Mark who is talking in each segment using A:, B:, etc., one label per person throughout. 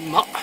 A: ま。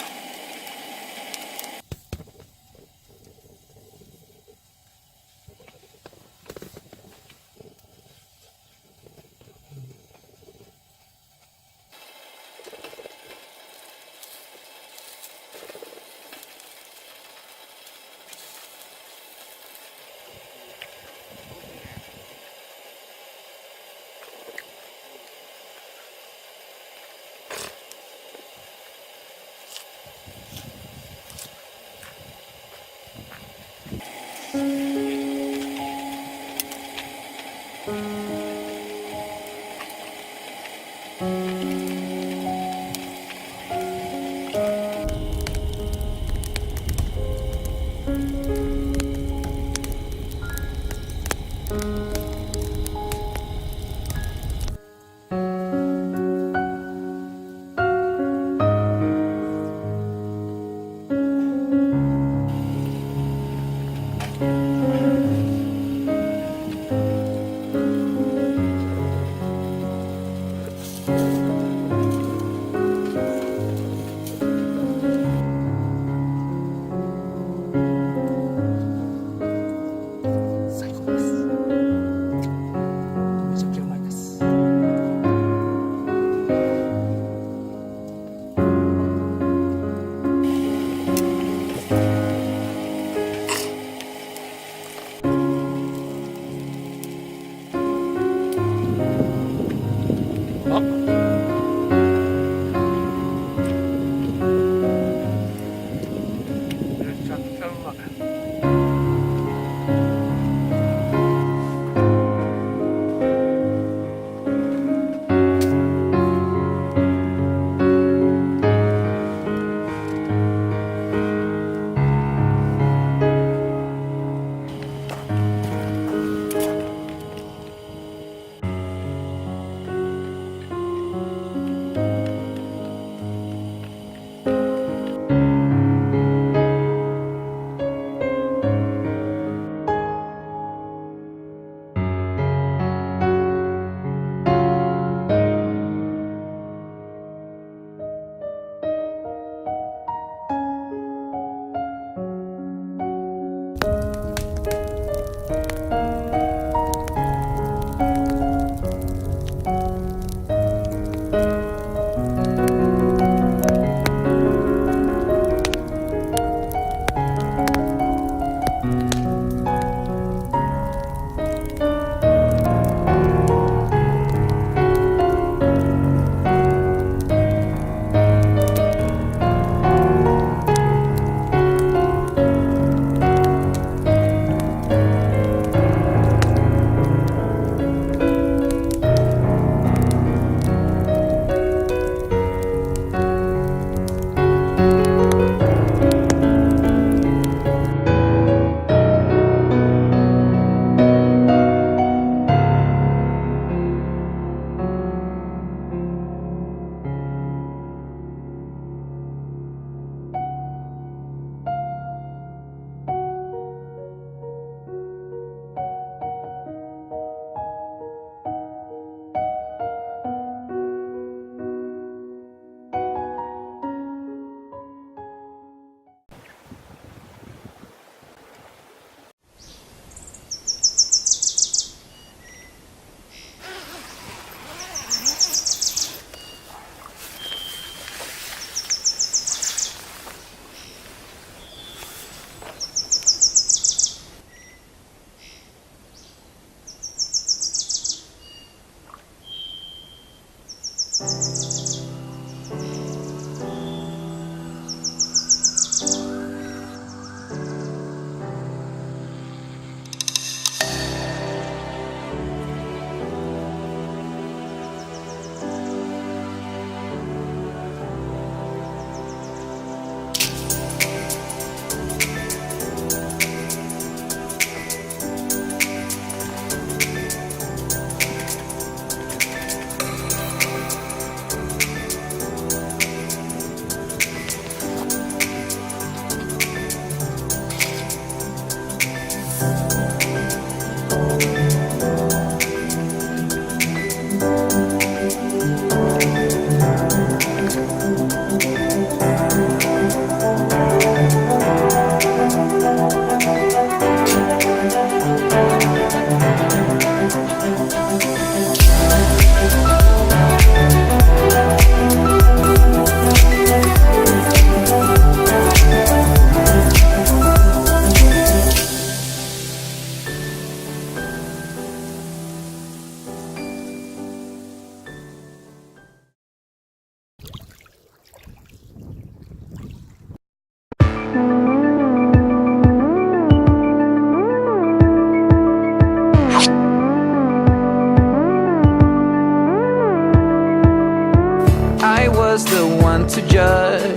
A: was the one to judge.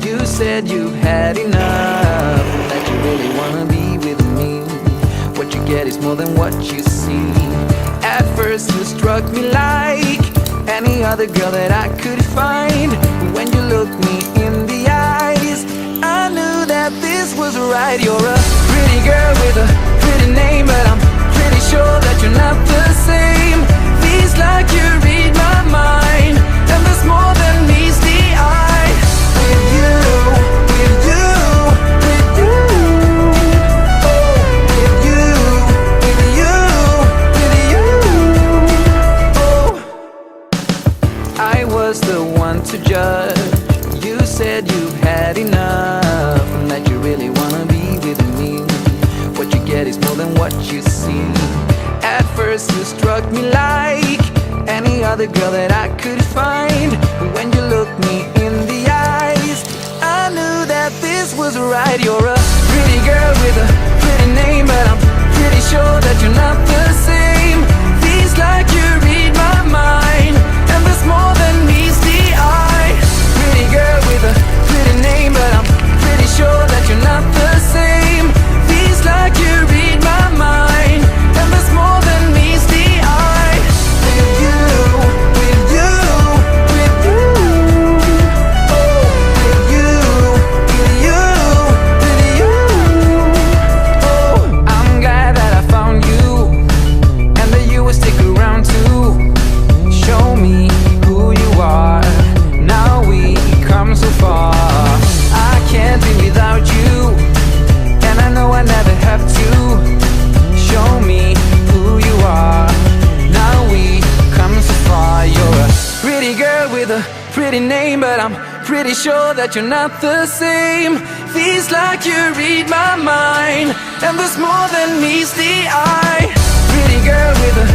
A: You said you've had enough, that you really wanna be with me. What you get is more than what you see. At first you struck me like any other girl that I could find. When you looked me in the eyes, I knew that this was right. You're a pretty girl with a pretty name, but I'm pretty sure that you're not the same. Feels like you read my mind, and there's more than meets the eye. With you, with you, with you, oh, with you, with you, with you, oh. I was the one to judge. You said you've had enough, and that you really wanna be with me. What you get is more than what you see. At first you struck me like any other girl that I could find. When you looked me in the eyes, I knew that this was right. You're a pretty girl with a pretty name, but I'm pretty sure that you're not the same. Feels like you read my mind, and there's more than meets the eye. Pretty girl with a pretty name, but I'm pretty sure that you're not the same. Feels like you read my mind, and there's more than meets the eye. With you, with you, with you, oh, with you, with you, with you, oh. I'm glad that I found you, and that you will stick around too. Show me who you are. Now we come so far. I can't be without you, and I know I never have to. Show me who you are. Now we come so far. You're a pretty girl with a pretty name, but I'm pretty sure that you're not the same. Feels like you read my mind, and there's more than meets the eye. Pretty girl with a